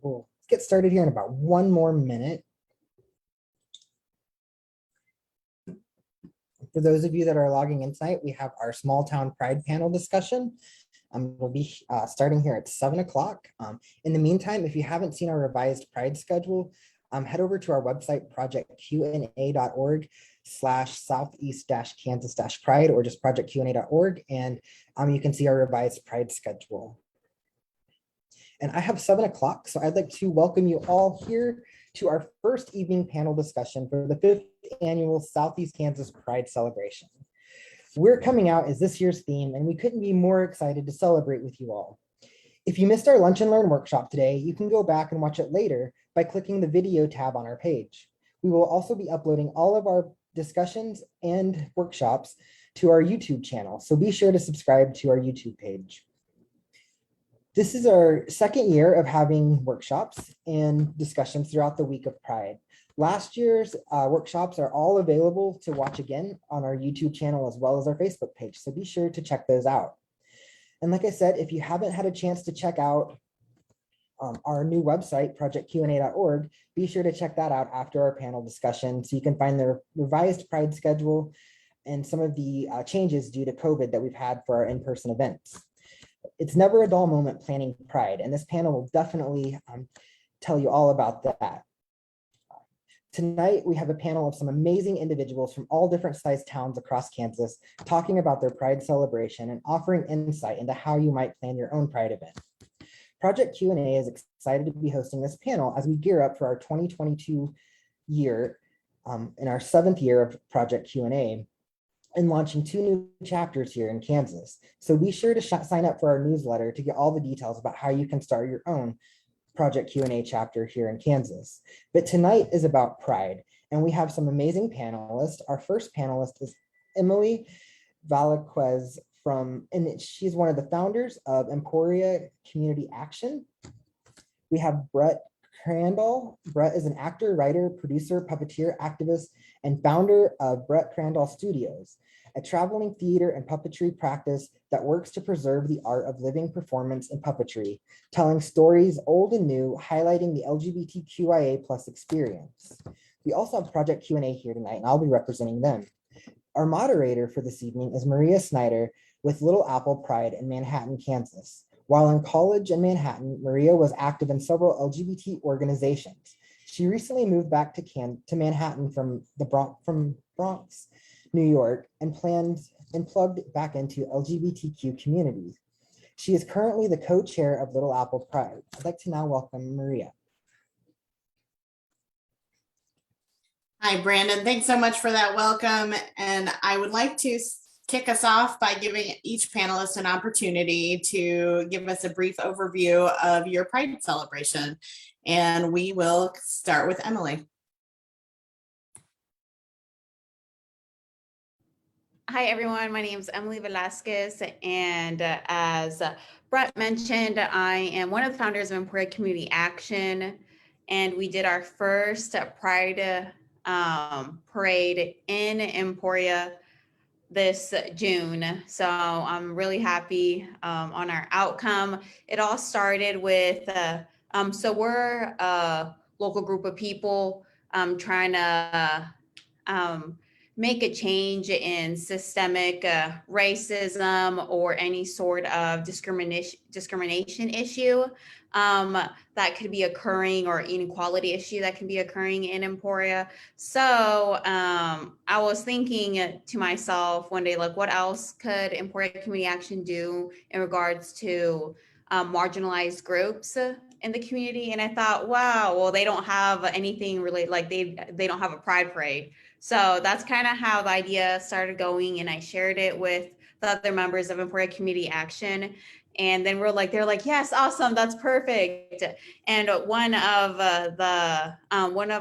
We'll get started here in about one more minute. For those of you that are logging in tonight, we have our small town pride panel discussion. We'll be starting here at 7 o'clock. In the meantime, if you haven't seen our revised pride schedule, head over to our website, projectqna.org/southeast-kansas-pride, or just projectqna.org, and you can see our revised pride schedule. And I have 7 o'clock, so I'd like to welcome you all here to our first evening panel discussion for the 5th annual Southeast Kansas Pride Celebration. We're coming out as this year's theme, and we couldn't be more excited to celebrate with you all. If you missed our Lunch and Learn workshop today, you can go back and watch it later by clicking the video tab on our page. We will also be uploading all of our discussions and workshops to our YouTube channel, so be sure to subscribe to our YouTube page. This is our second year of having workshops and discussions throughout the week of Pride. Last year's workshops are all available to watch again on our YouTube channel as well as our Facebook page, so be sure to check those out. And like I said, if you haven't had a chance to check out our new website, projectqna.org, be sure to check that out after our panel discussion so you can find the revised Pride schedule and some of the changes due to COVID that we've had for our in-person events. It's never a dull moment planning Pride, and this panel will definitely tell you all about that. Tonight, we have a panel of some amazing individuals from all different sized towns across Kansas talking about their Pride celebration and offering insight into how you might plan your own Pride event. Project Q&A is excited to be hosting this panel as we gear up for our 2022 year in our 7th year of Project Q&A and launching 2 new chapters here in Kansas. So be sure to sign up for our newsletter to get all the details about how you can start your own Project Q&A chapter here in Kansas. But tonight is about Pride, and we have some amazing panelists. Our first panelist is Emily Velazquez and she's one of the founders of Emporia Community Action. We have Brett Crandall. Brett is an actor, writer, producer, puppeteer, activist, and founder of Brett Crandall Studios, a traveling theater and puppetry practice that works to preserve the art of living performance and puppetry, telling stories old and new, highlighting the LGBTQIA+ experience. We also have Project Q&A here tonight, and I'll be representing them. Our moderator for this evening is Maria Snyder with Little Apple Pride in Manhattan, Kansas. While in college in Manhattan, Maria was active in several LGBT organizations. She recently moved back to Manhattan from Bronx, New York, and plugged back into LGBTQ communities. She is currently the co-chair of Little Apple Pride. I'd like to now welcome Maria. Hi, Brandon. Thanks so much for that welcome. And I would like to kick us off by giving each panelist an opportunity to give us a brief overview of your Pride celebration. And we will start with Emily. Hi, everyone. My name is Emily Velazquez, and as Brett mentioned, I am one of the founders of Emporia Community Action, and we did our first Pride parade in Emporia this June. So I'm really happy on our outcome. It all started with, so we're a local group of people trying to make a change in systemic racism or any sort of discrimination issue that could be occurring, or inequality issue that can be occurring in Emporia. So I was thinking to myself one day, like, what else could Emporia Community Action do in regards to marginalized groups in the community? And I thought, wow, well, they don't have anything related, like they don't have a Pride parade. So that's kind of how the idea started going, and I shared it with the other members of Emporia Community Action. And then they're like, yes, awesome, that's perfect. And one of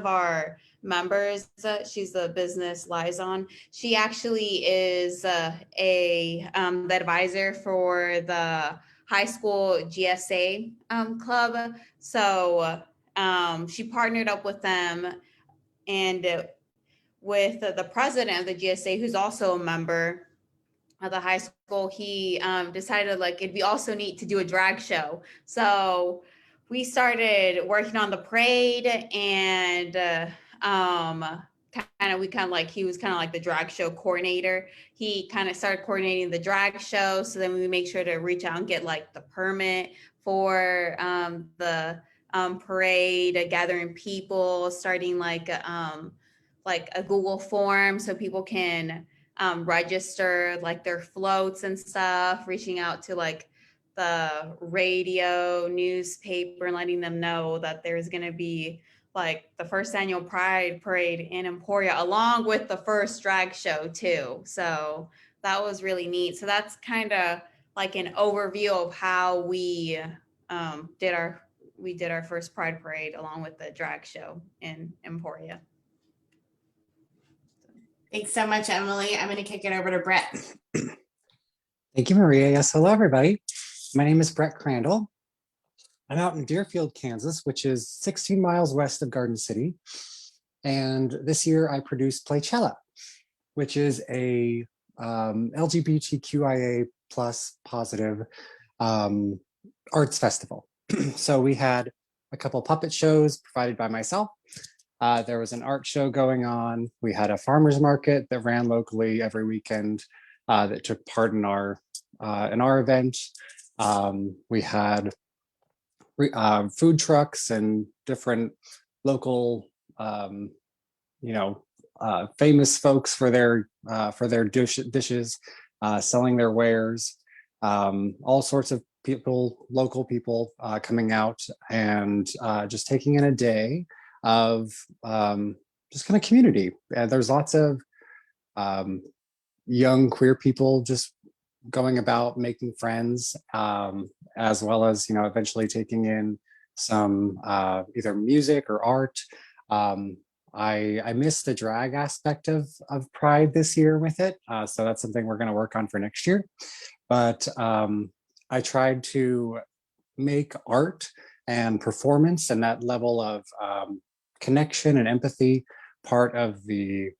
our members, she's the business liaison. She actually is the advisor for the high school GSA club. So she partnered up with them, and with the president of the GSA, who's also a member of the high school, he decided like it'd be also neat to do a drag show. So we started working on the parade, and he was kind of like the drag show coordinator. He kind of started coordinating the drag show. So then we make sure to reach out and get like the permit for the parade, gathering people, starting like a Google form so people can register like their floats and stuff, reaching out to like the radio, newspaper, and letting them know that there's going to be like the first annual Pride Parade in Emporia, along with the first drag show too. So that was really neat. So that's kind of like an overview of how we did our first Pride Parade along with the drag show in Emporia. Thanks so much, Emily. I'm going to kick it over to Brett. Thank you, Maria. Yes, hello, everybody. My name is Brett Crandall. I'm out in Deerfield, Kansas, which is 16 miles west of Garden City. And this year I produced Playchella, which is a LGBTQIA plus positive arts festival. So we had a couple puppet shows provided by myself. There was an art show going on. We had a farmer's market that ran locally every weekend that took part in our event. We had food trucks and different local, famous folks for their dishes, selling their wares. All sorts of people, local people, coming out and just taking in a day of just kind of community. There's lots of young queer people just going about making friends, as well as, eventually taking in some either music or art. I missed the drag aspect of Pride this year with it. So that's something we're going to work on for next year. But I tried to make art and performance and that level of connection and empathy part of the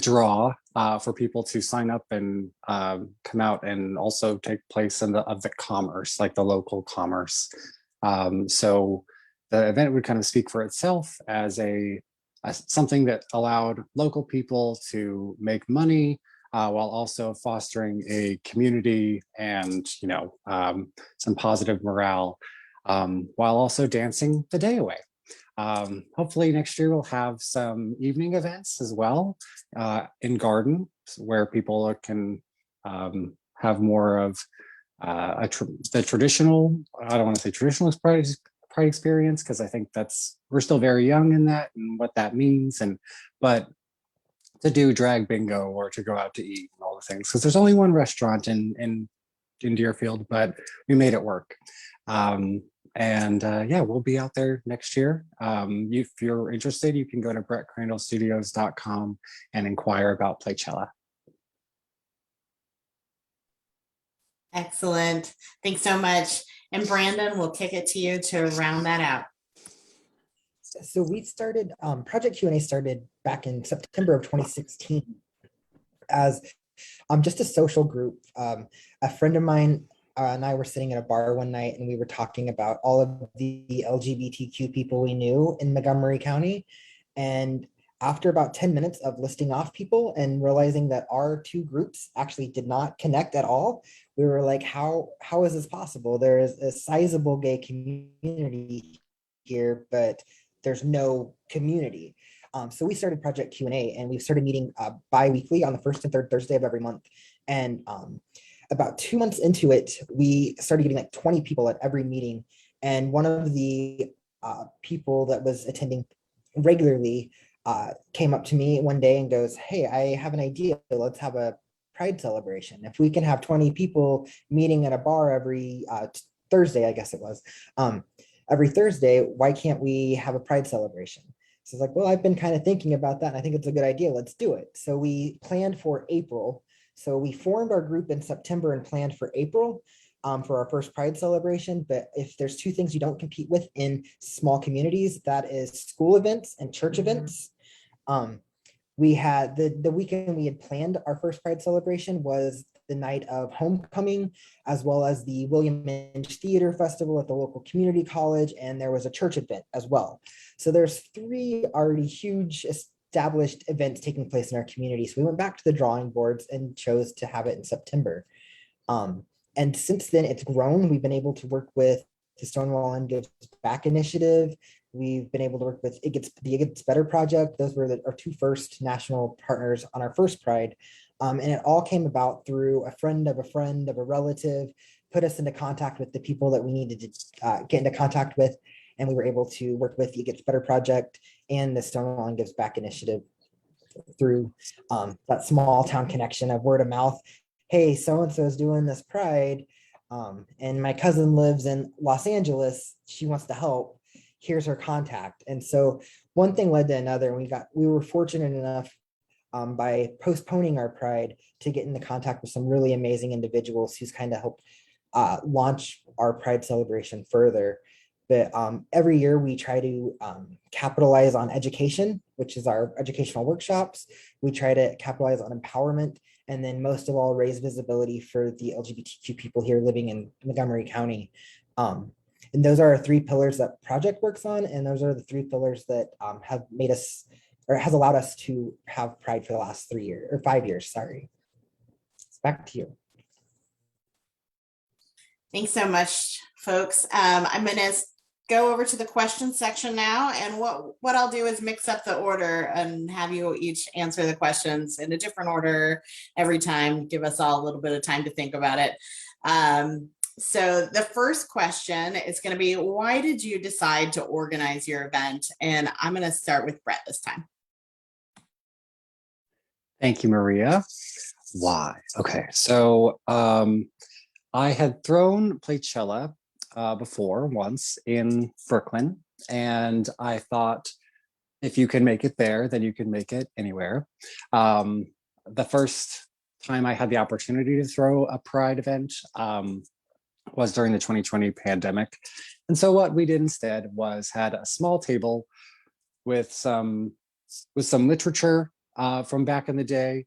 draw for people to sign up and come out and also take place in the commerce, like the local commerce. So the event would kind of speak for itself as something that allowed local people to make money while also fostering a community and some positive morale, while also dancing the day away. Hopefully next year we'll have some evening events as well in Garden, where people can have more of the traditional, I don't want to say traditional Pride experience, because I think we're still very young in that and what that means, but to do drag bingo or to go out to eat and all the things, because there's only one restaurant in Deerfield, but we made it work. Yeah, we'll be out there next year. If you're interested, you can go to brettcrandallstudios.com and inquire about Playchella. Excellent. Thanks so much. And Brandon, we'll kick it to you to round that out. So we started, Project Q&A started back in September of 2016 as just a social group. A friend of mine and I were sitting at a bar one night and we were talking about all of the LGBTQ people we knew in Montgomery County. And after about 10 minutes of listing off people and realizing that our two groups actually did not connect at all, we were like, how is this possible? There is a sizable gay community here, but there's no community. So we started Project Q&A and we started meeting bi-weekly on the first and third Thursday of every month. And about 2 months into it, we started getting like 20 people at every meeting. And one of the people that was attending regularly came up to me one day and goes, "Hey, I have an idea. Let's have a Pride celebration. If we can have 20 people meeting at a bar every Thursday, I guess it was, every Thursday, why can't we have a Pride celebration?" So I was like, well, I've been kind of thinking about that and I think it's a good idea. Let's do it. So we planned for April. So we formed our group in September and planned for April for our first Pride celebration. But if there's two things you don't compete with in small communities, that is school events and church events. We had the weekend we had planned our first Pride celebration was the night of homecoming, as well as the William Inge Theater Festival at the local community college, and there was a church event as well. So there's 3 already huge established events taking place in our community. So we went back to the drawing boards and chose to have it in September. And since then, it's grown. We've been able to work with the Stonewall and Gives Back initiative. We've been able to work with the It Gets Better project. Those were our 2 first national partners on our first Pride. And it all came about through a friend of a relative, put us into contact with the people that we needed to get into contact with. And we were able to work with the It Gets Better project and the Stonewall and Gives Back initiative through that small town connection of word of mouth. Hey, so-and-so is doing this Pride, and my cousin lives in Los Angeles. She wants to help. Here's her contact. And so one thing led to another. We were fortunate enough by postponing our Pride to get into contact with some really amazing individuals who's kind of helped launch our Pride celebration further. But every year we try to capitalize on education, which is our educational workshops. We try to capitalize on empowerment, and then most of all, raise visibility for the LGBTQ people here living in Montgomery County. And those are our 3 pillars that Project works on. And those are the 3 pillars that have made us, or has allowed us to have Pride for the last 3 years or 5 years, sorry. It's back to you. Thanks so much, folks. I'm going to go over to the question section now. And what I'll do is mix up the order and have you each answer the questions in a different order every time. Give us all a little bit of time to think about it. So the first question is going to be, why did you decide to organize your event? And I'm going to start with Brett this time. Thank you, Maria. Why? Okay, so I had thrown Playchella before once in Brooklyn, and I thought if you can make it there, then you can make it anywhere. The first time I had the opportunity to throw a Pride event was during the 2020 pandemic. And so what we did instead was had a small table with some literature from back in the day,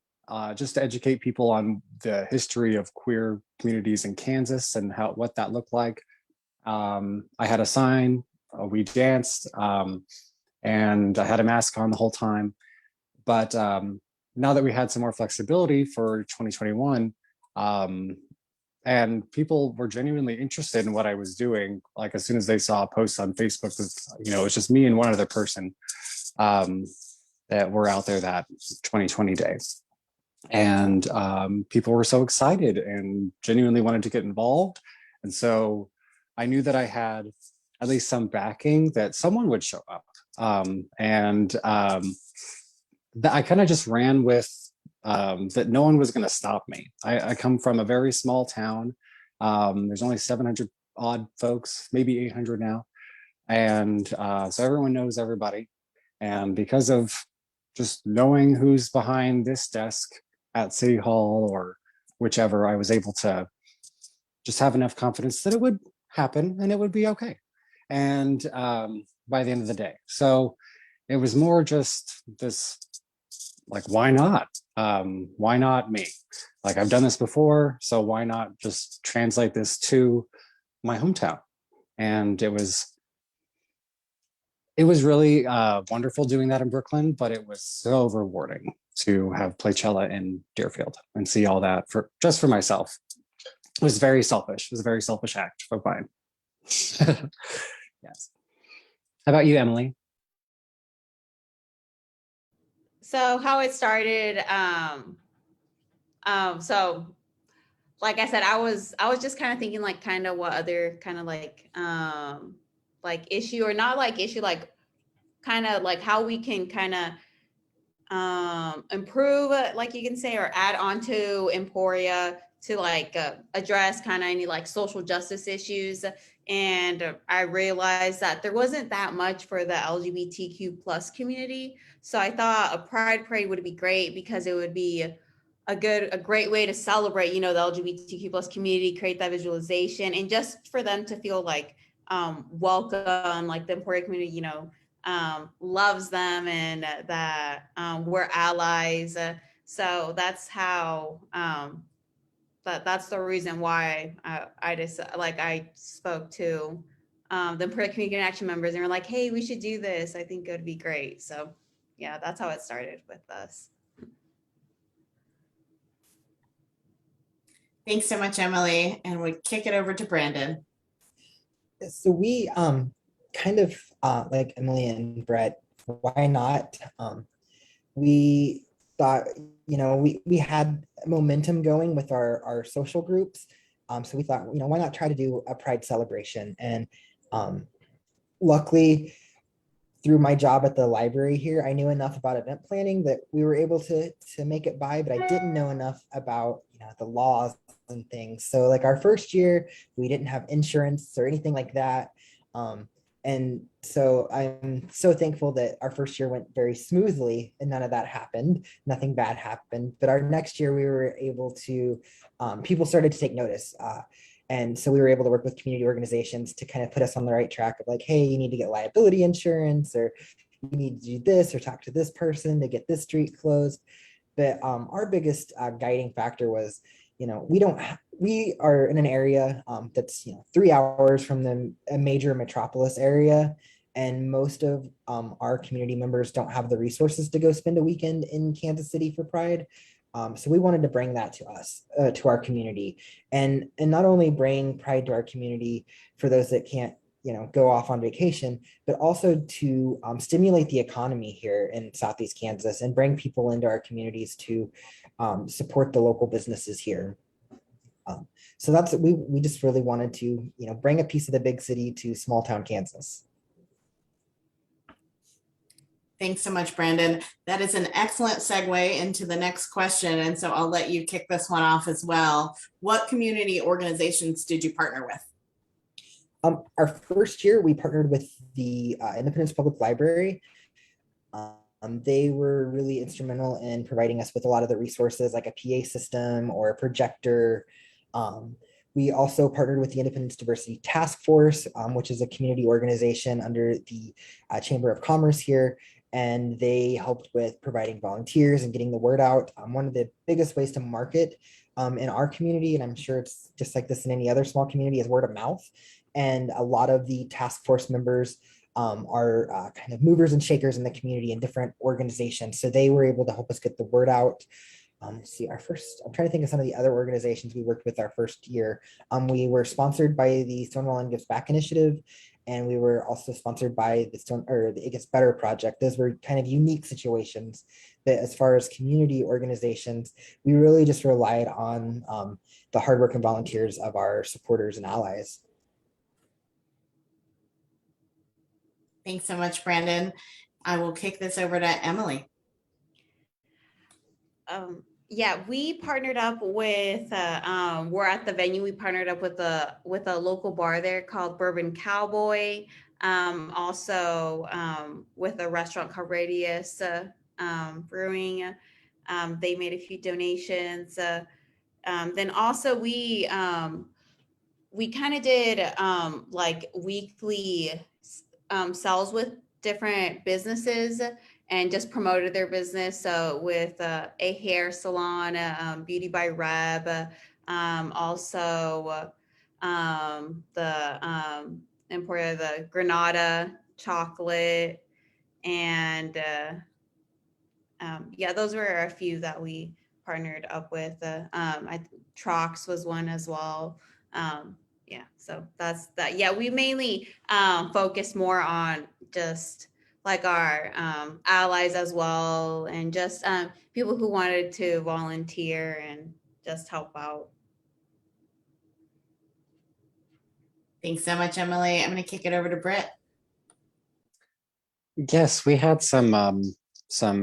just to educate people on the history of queer communities in Kansas and what that looked like. I had a sign, we danced, and I had a mask on the whole time. But now that we had some more flexibility for 2021, and people were genuinely interested in what I was doing, like as soon as they saw a post on Facebook, it was just me and one other person that were out there that 2020 day. And people were so excited and genuinely wanted to get involved. And so I knew that I had at least some backing that someone would show up. I kind of just ran with that no one was going to stop me. I come from a very small town. There's only 700 odd folks, maybe 800 now. And so everyone knows everybody. And because of just knowing who's behind this desk at City Hall or whichever, I was able to just have enough confidence that it would happen and it would be okay. And by the end of the day. So it was more just this, like, why not? Why not me? Like, I've done this before, so why not just translate this to my hometown? And it was really wonderful doing that in Brooklyn, but it was so rewarding to have Playchella in Deerfield and see all that just for myself. It was very selfish. It was a very selfish act of mine. Yes. How about you, Emily? So how it started, so like I said, I was just kind of thinking like kind of what other kind of like issue, or not like issue, like kind of like how we can kind of improve, like you can say, or add on to Emporia to like address kind of any like social justice issues. And I realized that there wasn't that much for the LGBTQ plus community. So I thought a Pride Parade would be great because it would be a great way to celebrate, the LGBTQ plus community, create that visualization, and just for them to feel like welcome, like the Emporia community, loves them, and that we're allies. So that's how that's the reason why I just I spoke to the Emporia Community Action members and were like, hey, we should do this. I think it would be great. So yeah, that's how it started with us. Thanks so much, Emily. And we kick it over to Brandon. So we kind of like Emily and Brett, why not? We thought, we had momentum going with our social groups. So we thought, why not try to do a Pride celebration? And luckily, through my job at the library here, I knew enough about event planning that we were able to make it by, but I didn't know enough about the laws and things. So like our first year, we didn't have insurance or anything like that. And so I'm so thankful that our first year went very smoothly and none of that happened. Nothing bad happened. But our next year, we were able to, people started to take notice. And so we were able to work with community organizations to kind of put us on the right track of like, hey, you need to get liability insurance, or you need to do this, or talk to this person to get this street closed. But our biggest guiding factor was, we are in an area that's 3 hours from a major metropolis area, and most of our community members don't have the resources to go spend a weekend in Kansas City for Pride. So we wanted to bring that to us, to our community, and not only bring Pride to our community for those that can't go off on vacation, but also to stimulate the economy here in Southeast Kansas and bring people into our communities to support the local businesses here. So that's we just really wanted to bring a piece of the big city to small town Kansas. Thanks so much, Brandon. That is an excellent segue into the next question. And so I'll let you kick this one off as well. What community organizations did you partner with? Our first year, we partnered with the Independence Public Library. They were really instrumental in providing us with a lot of the resources like a PA system or a projector. We also partnered with the Independence Diversity Task Force, which is a community organization under the Chamber of Commerce here. And they helped with providing volunteers and getting the word out. One of the biggest ways to market in our community, and I'm sure it's just like this in any other small community, is word of mouth. And a lot of the task force members are kind of movers and shakers in the community in different organizations. So they were able to help us get the word out. I'm trying to think of some of the other organizations we worked with our first year. We were sponsored by the Stonewall Gives Back Initiative, and we were also sponsored by the It Gets Better Project. Those were kind of unique situations. But as far as community organizations, we really just relied on the hard work and volunteers of our supporters and allies. Thanks so much, Brandon. I will kick this over to Emily. Yeah, we partnered up with, we're at the venue, we partnered up with a local bar there called Bourbon Cowboy. Also with a restaurant called Radius Brewing. They made a few donations. Then also we kind of did like weekly sales with different businesses and just promoted their business. So with a hair salon, Beauty by Reb, also the Emporia, the Granada chocolate, and yeah, those were a few that we partnered up with. Trox was one as well. Yeah, so that's that. Yeah, we mainly focus more on just like our allies as well, and just people who wanted to volunteer and just help out. Thanks so much, Emily. I'm going to kick it over to Brett. Yes, we had some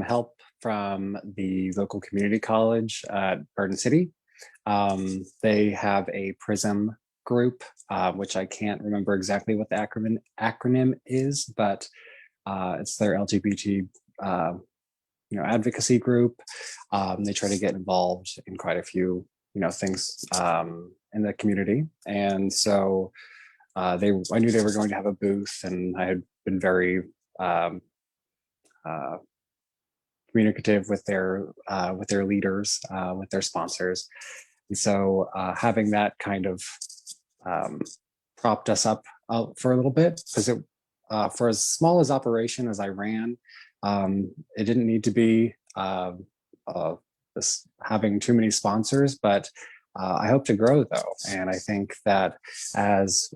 help from the local community college at Garden City. They have a PRISM group, which I can't remember exactly what the acronym is, but it's their LGBT advocacy group. They try to get involved in quite a few things in the community, and so I knew they were going to have a booth, and I had been very communicative with their leaders, with their sponsors. And so having that kind of propped us up for a little bit, because it for as small as operation as I ran, it didn't need to be having too many sponsors, but I hope to grow though. And I think that as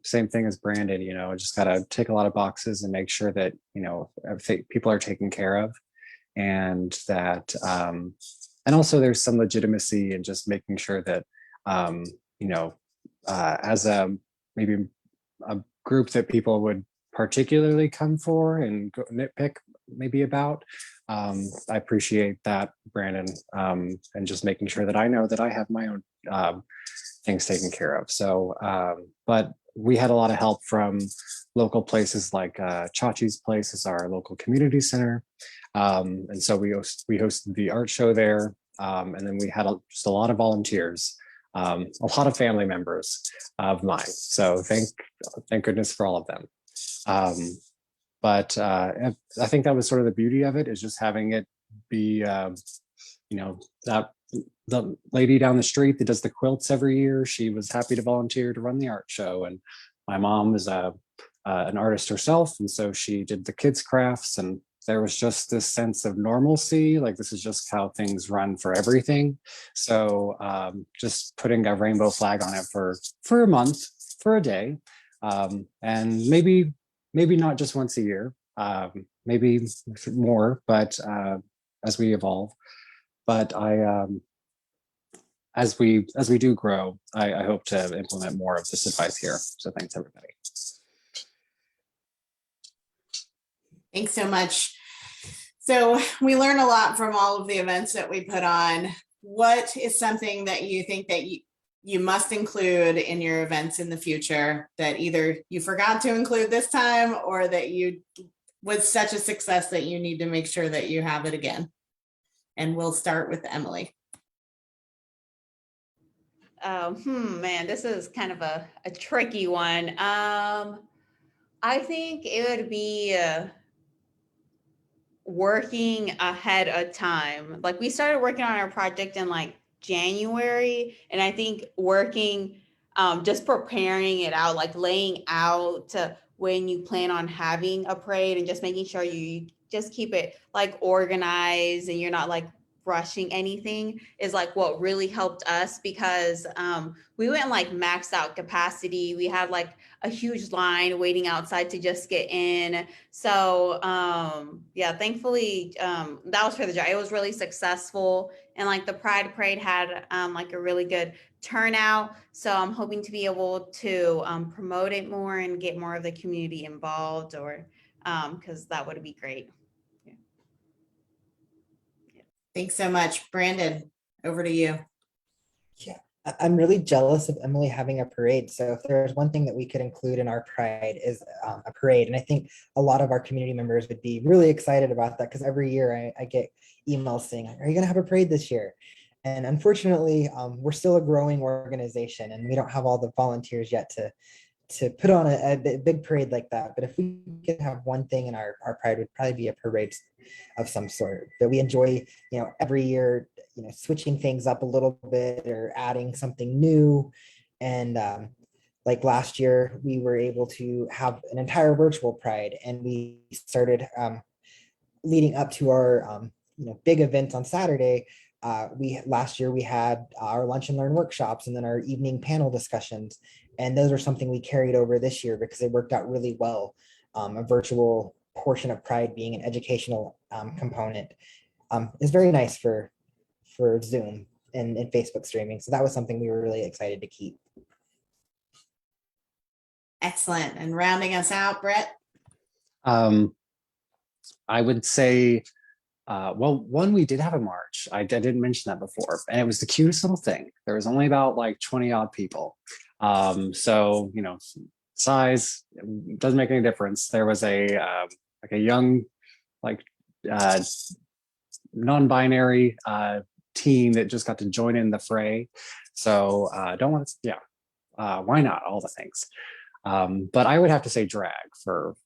same thing as Brandon, you know, just got to tick a lot of boxes and make sure that, you know, people are taken care of, and that, and also there's some legitimacy in just making sure that, you know, as a maybe a group that people would particularly come for and nitpick maybe about. I appreciate that, Brandon, and just making sure that I know that I have my own things taken care of. So, but we had a lot of help from local places like Chachi's Place is our local community center. And so we hosted the art show there. And then we had just a lot of volunteers, a lot of family members of mine. So thank goodness for all of them. But I think that was sort of the beauty of it, is just having it be, you know, that the lady down the street that does the quilts every year, she was happy to volunteer to run the art show. And my mom is an artist herself, and so she did the kids' crafts, and there was just this sense of normalcy, like this is just how things run for everything. So just putting a rainbow flag on it for a month, for a day, and maybe not just once a year, maybe more, but as we evolve. But as we do grow, I hope to implement more of this advice here. So thanks, everybody. Thanks so much. So we learn a lot from all of the events that we put on. What is something that you think that you must include in your events in the future that either you forgot to include this time, or that you was such a success that you need to make sure that you have it again? And we'll start with Emily. Man, this is kind of a tricky one. I think it would be working ahead of time. Like, we started working on our project in like January, and I think working, just preparing it out, like laying out when you plan on having a parade, and just making sure you just keep it like organized and you're not like rushing anything, is like what really helped us, because we went like maxed out capacity. We had like a huge line waiting outside to just get in. So yeah, thankfully that was for the job. It was really successful, and like the Pride Parade had like a really good turnout. So I'm hoping to be able to promote it more and get more of the community involved, or because that would be great. Thanks so much. Brandon, over to you. Yeah, I'm really jealous of Emily having a parade. So if there's one thing that we could include in our Pride is a parade. And I think a lot of our community members would be really excited about that, because every year I get emails saying, are you going to have a parade this year? And unfortunately, we're still a growing organization, and we don't have all the volunteers yet to put on a big parade like that. But if we could have one thing in our Pride, would probably be a parade of some sort that we enjoy, you know, every year, you know, switching things up a little bit or adding something new. And like last year, we were able to have an entire virtual Pride, and we started leading up to our you know, big event on Saturday. Last year we had our lunch and learn workshops, and then our evening panel discussions. And those are something we carried over this year because they worked out really well. A virtual portion of Pride being an educational component is very nice for Zoom and Facebook streaming. So that was something we were really excited to keep. Excellent. And rounding us out, Brett? I would say, well, one, we did have a march. I didn't mention that before, and it was the cutest little thing. There was only about like 20 odd people. So, you know, size doesn't make any difference. There was a like a young, like non-binary teen that just got to join in the fray. So don't want to, yeah, why not? All the things. But I would have to say drag for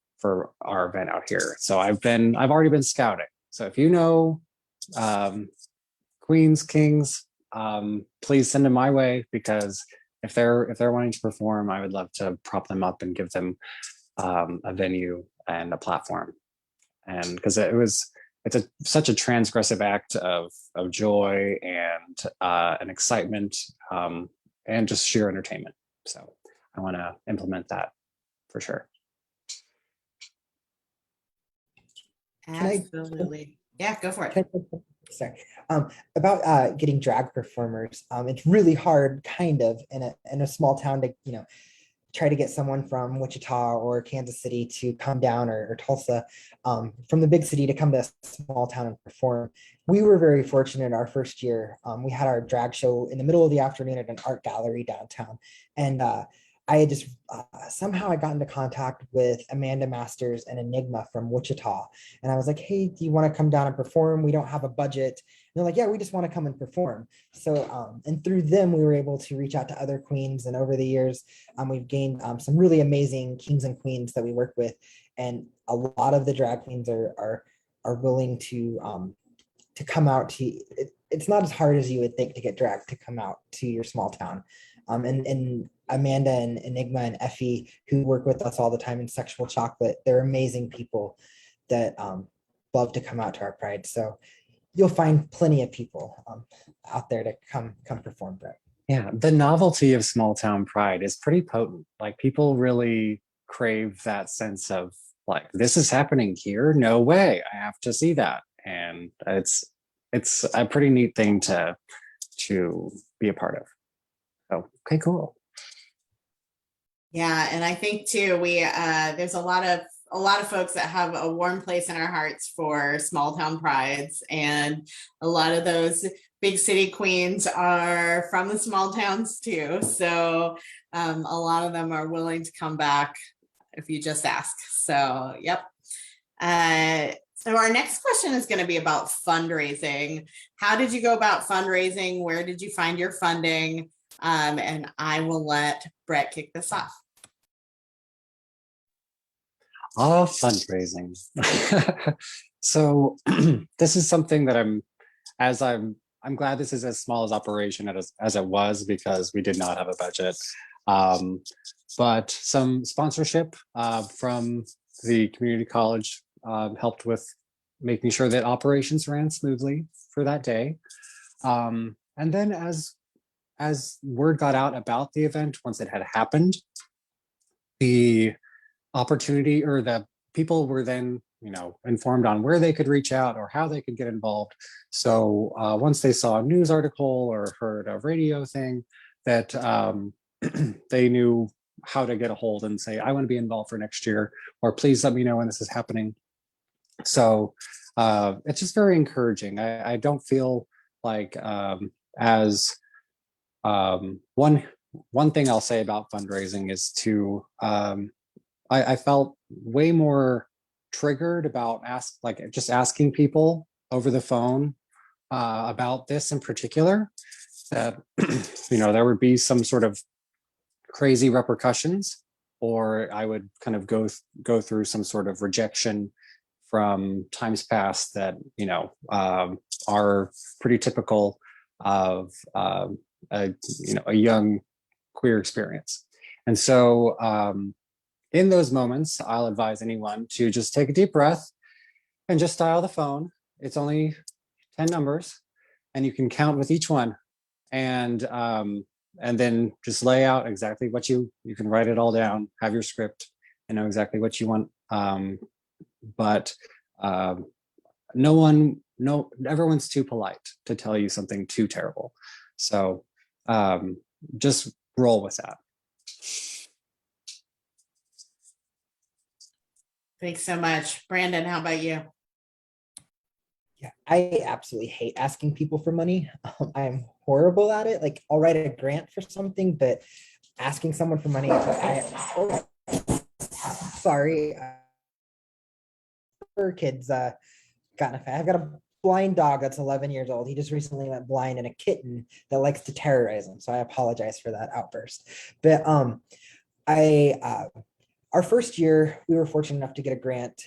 our event out here. So I've already been scouting. So if you know queens, kings, please send them my way, because if they're wanting to perform, I would love to prop them up and give them a venue and a platform. And because it's such a transgressive act of joy and an excitement, and just sheer entertainment. So I want to implement that for sure. Absolutely. Yeah, go for it. Sorry. About getting drag performers. It's really hard, kind of, in a small town to, try to get someone from Wichita or Kansas City to come down, or Tulsa, from the big city to come to a small town and perform. We were very fortunate our first year. We had our drag show in the middle of the afternoon at an art gallery downtown. And I had just somehow I got into contact with Amanda Masters and Enigma from Wichita. And I was like, hey, do you want to come down and perform? We don't have a budget. And they're like, yeah, we just want to come and perform. So, and through them, we were able to reach out to other queens. And over the years, we've gained some really amazing kings and queens that we work with. And a lot of the drag queens are willing to come out to, it's not as hard as you would think to get drag to come out to your small town. And Amanda and Enigma and Effie, who work with us all the time in Sexual Chocolate, they're amazing people that love to come out to our Pride. So you'll find plenty of people out there to come perform, Brett. Yeah, the novelty of small town Pride is pretty potent. Like, people really crave that sense of like, this is happening here. No way, I have to see that. And it's a pretty neat thing to be a part of. So, okay, cool. Yeah, and I think too, we there's a lot of folks that have a warm place in our hearts for small town prides, and a lot of those big city queens are from the small towns too. So a lot of them are willing to come back if you just ask. So, yep. So our next question is going to be about fundraising. How did you go about fundraising? Where did you find your funding? And I will let Brett kick this off. Oh, fundraising. So this is something that I'm glad this is as small as operation as it was, because we did not have a budget. But some sponsorship from the community college helped with making sure that operations ran smoothly for that day. And then as word got out about the event, once it had happened, the opportunity, or the people were then, informed on where they could reach out or how they could get involved. So once they saw a news article or heard a radio thing, that they knew how to get a hold and say, I want to be involved for next year, or please let me know when this is happening. So it's just very encouraging. I don't feel like one thing I'll say about fundraising is to I felt way more triggered about just asking people over the phone about this in particular, that there would be some sort of crazy repercussions, or I would kind of go through some sort of rejection from times past that are pretty typical of a young queer experience. And so in those moments, I'll advise anyone to just take a deep breath and just dial the phone. It's only 10 numbers, and you can count with each one, and then just lay out exactly what you can write it all down, have your script, and know exactly what you want. But everyone's too polite to tell you something too terrible. So just roll with that. Thanks so much. Brandon, how about you? Yeah, I absolutely hate asking people for money. I'm horrible at it. Like, I'll write a grant for something, but asking someone for money, sorry. Kids I've got a blind dog that's 11 years old. He just recently went blind, and a kitten that likes to terrorize him. So I apologize for that outburst. But our first year, we were fortunate enough to get a grant.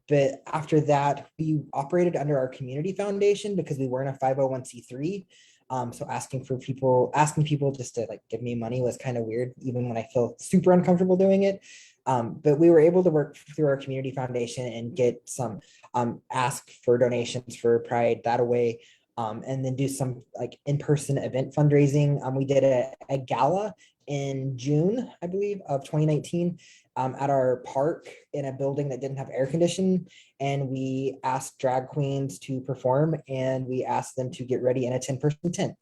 But after that, we operated under our community foundation because we weren't a 501c3. So asking people just to like give me money was kind of weird, even when I feel super uncomfortable doing it. But we were able to work through our community foundation and get some ask for donations for Pride that way. And then do some like in-person event fundraising. We did a gala in June, I believe, of 2019 at our park in a building that didn't have air conditioning. And we asked drag queens to perform, and we asked them to get ready in a 10-person tent.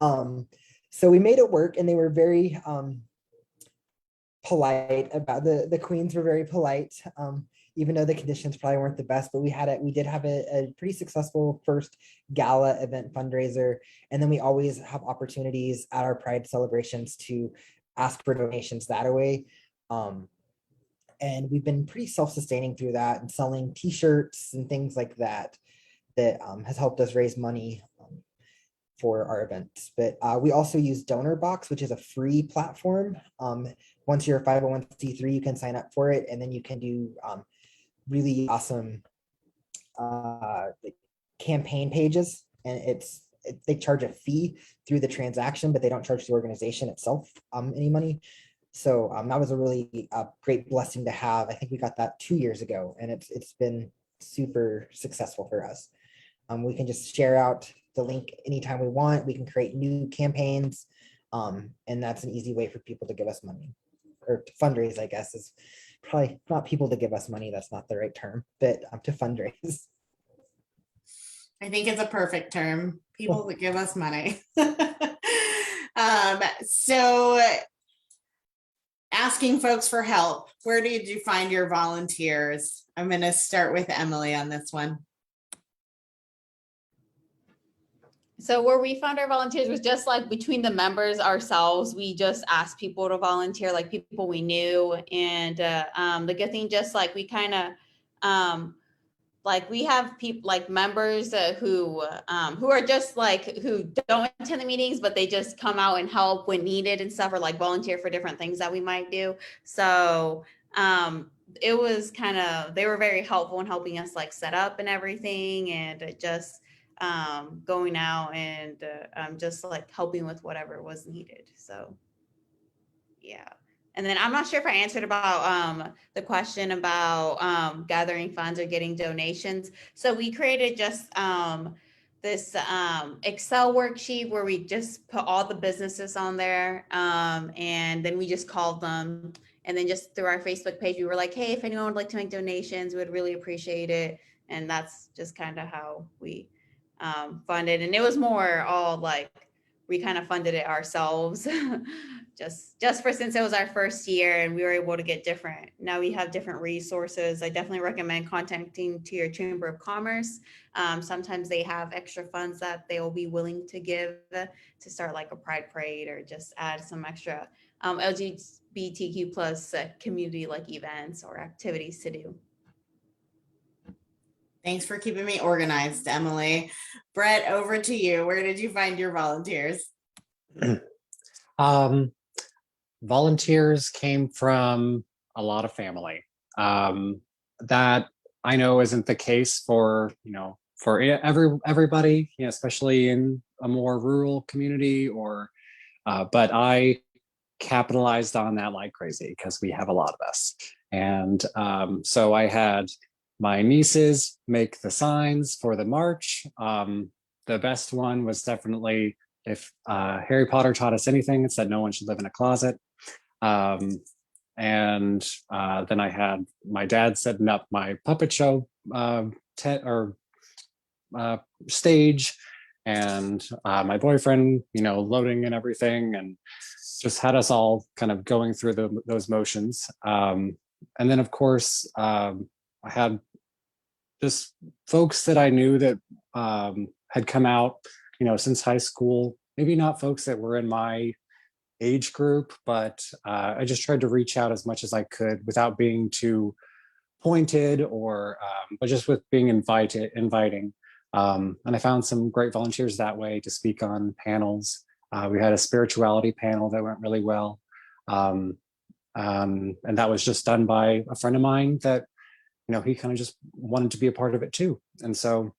So we made it work, and they were very polite about the queens were very polite. Even though the conditions probably weren't the best, but we did have a pretty successful first gala event fundraiser. And then we always have opportunities at our Pride celebrations to ask for donations that way. And we've been pretty self-sustaining through that and selling t-shirts and things like that has helped us raise money for our events. But we also use Donor Box, which is a free platform. Once you're a 501c3, you can sign up for it, and then you can do really awesome campaign pages, and they charge a fee through the transaction, but they don't charge the organization itself any money. So that was a really great blessing to have. I think we got that 2 years ago, and it's been super successful for us. We can just share out the link anytime we want. We can create new campaigns, and that's an easy way for people to give us money, or to fundraise, I guess, is probably not people to give us money. That's not the right term, but to fundraise. I think it's a perfect term. People that give us money. So asking folks for help, where did you find your volunteers? I'm going to start with Emily on this one. So where we found our volunteers was just like between the members ourselves. We just asked people to volunteer, like people we knew. And the good thing, just like we kind of, like we have people like members who are just like, who don't attend the meetings, but they just come out and help when needed and stuff, or like volunteer for different things that we might do. So it was kind of, they were very helpful in helping us like set up and everything, and just going out and just like helping with whatever was needed. So yeah. And then I'm not sure if I answered about the question about gathering funds or getting donations. So we created just this Excel worksheet where we just put all the businesses on there, and then we just called them. And then just through our Facebook page, we were like, hey, if anyone would like to make donations, we would really appreciate it. And that's just kind of how we funded. And it was more all like, we kind of funded it ourselves. just for, since it was our first year and we were able to get different, now we have different resources. I definitely recommend contacting to your Chamber of Commerce. Sometimes they have extra funds that they will be willing to give to start like a Pride Parade, or just add some extra LGBTQ plus community like events or activities to do. Thanks for keeping me organized, Emily. Brett, over to you. Where did you find your volunteers? Volunteers came from a lot of family. That I know isn't the case for, for everybody, especially in a more rural community, or but I capitalized on that like crazy because we have a lot of us. And so I had my nieces make the signs for the march. The best one was definitely, if Harry Potter taught us anything, it's that no one should live in a closet. And then I had my dad setting up my puppet show stage, and my boyfriend, loading and everything, and just had us all kind of going through those motions. And then, of course, I had just folks that I knew that had come out, since high school. Maybe not folks that were in my age group, but I just tried to reach out as much as I could without being too pointed, or but just with being inviting. And I found some great volunteers that way to speak on panels. We had a spirituality panel that went really well. And that was just done by a friend of mine that, he kind of just wanted to be a part of it too. And so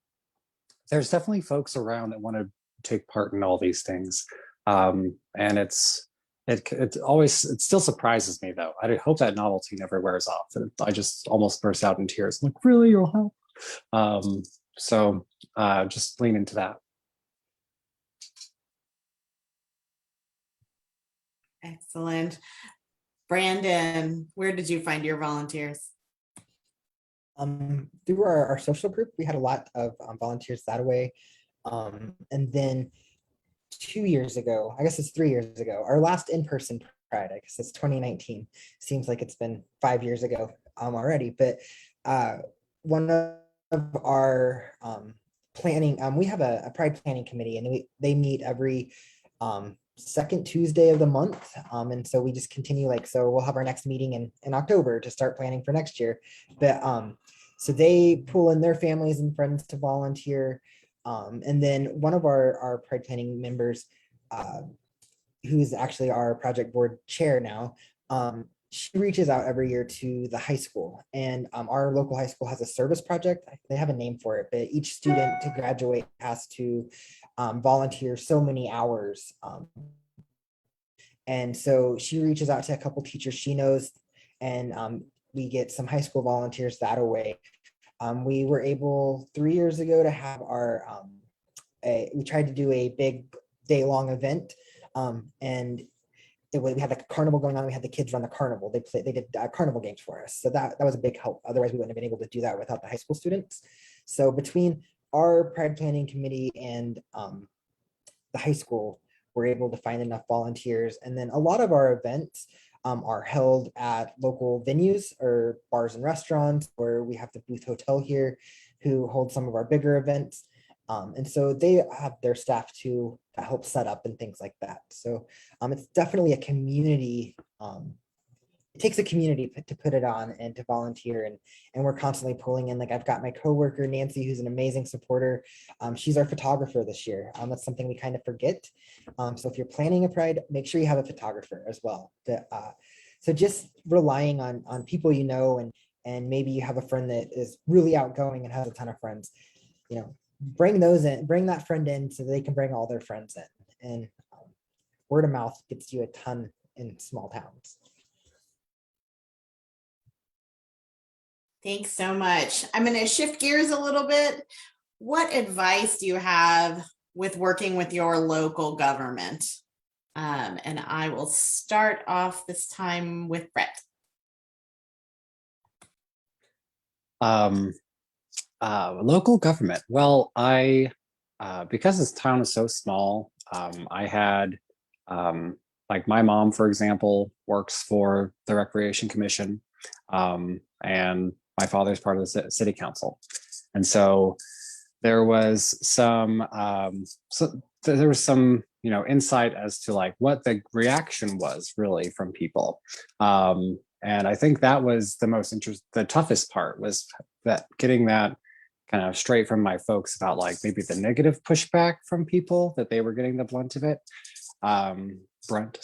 there's definitely folks around that want to take part in all these things. And it still surprises me though. I hope that novelty never wears off. I just almost burst out in tears. I'm like, really, you'll help? So just lean into that. Excellent. Brandon, where did you find your volunteers? Through our social group, we had a lot of volunteers that way. And then 2 years ago, I guess it's 3 years ago, our last in-person Pride, I guess it's 2019. Seems like it's been 5 years ago already, but one of our planning, we have a Pride planning committee, and they meet every second Tuesday of the month. And so we just continue, like, so we'll have our next meeting in October to start planning for next year. But so they pull in their families and friends to volunteer. And then one of our Pride planning members, who's actually our project board chair now, she reaches out every year to the high school, and our local high school has a service project. They have a name for it, but each student to graduate has to volunteer so many hours. And so she reaches out to a couple teachers she knows, and we get some high school volunteers that way. We were able 3 years ago to have we tried to do a big day-long event, and we had the carnival going on. We had the kids run the carnival. They did carnival games for us. So that was a big help. Otherwise, we wouldn't have been able to do that without the high school students. So between our Pride planning committee and the high school, we're able to find enough volunteers. And then a lot of our events are held at local venues or bars and restaurants, where we have the Booth Hotel here, who hold some of our bigger events. And so they have their staff to help set up and things like that. So it's definitely a community. It takes a community to put it on and to volunteer, and we're constantly pulling in. Like, I've got my coworker Nancy, who's an amazing supporter. She's our photographer this year. That's something we kind of forget. So if you're planning a Pride, make sure you have a photographer as well. So just relying on people you know, and maybe you have a friend that is really outgoing and has a ton of friends. Bring those in, bring that friend in so they can bring all their friends in. And word of mouth gets you a ton in small towns. Thanks so much. I'm going to shift gears a little bit. What advice do you have with working with your local government? And I will start off this time with Brett. Local government. Well, because this town is so small, I had, like, my mom, for example, works for the Recreation Commission, and my father's part of the city council. And so there was some, insight as to, like, what the reaction was really from people. And I think that was the toughest part, was that getting that kind of straight from my folks about, like, maybe the negative pushback from people, that they were getting the brunt of it. But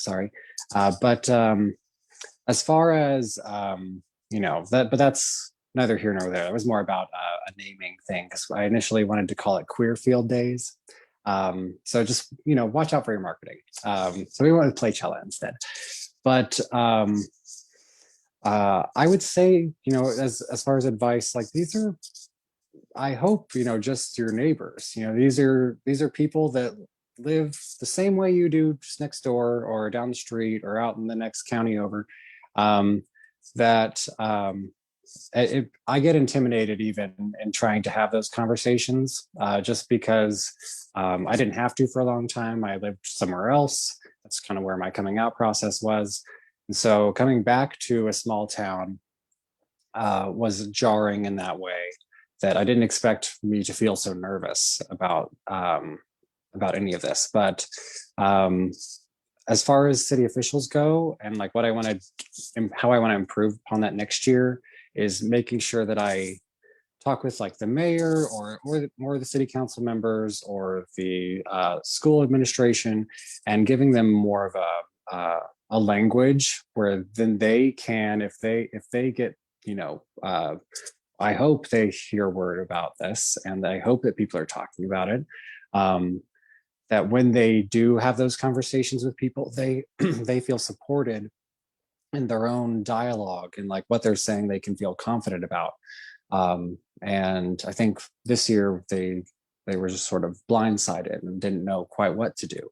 as far as, but that's neither here nor there. It was more about a naming thing, because I initially wanted to call it Queer Field Days. So just, watch out for your marketing. So we wanted to play Cella instead. But I would say, as far as advice, like, these are, I hope, just your neighbors. These are people that live the same way you do, just next door or down the street or out in the next county over. I get intimidated even in trying to have those conversations, just because I didn't have to for a long time. I lived somewhere else. That's kind of where my coming out process was. And so coming back to a small town was jarring in that way, that I didn't expect me to feel so nervous about any of this. But as far as city officials go, and like how I want to improve upon that next year, is making sure that I talk with, like, the mayor or more of the city council members or the school administration, and giving them more of a language where then they can, if they get, I hope they hear word about this, and I hope that people are talking about it, that when they do have those conversations with people, they they feel supported in their own dialogue, and like what they're saying they can feel confident about. And I think this year they were just sort of blindsided and didn't know quite what to do.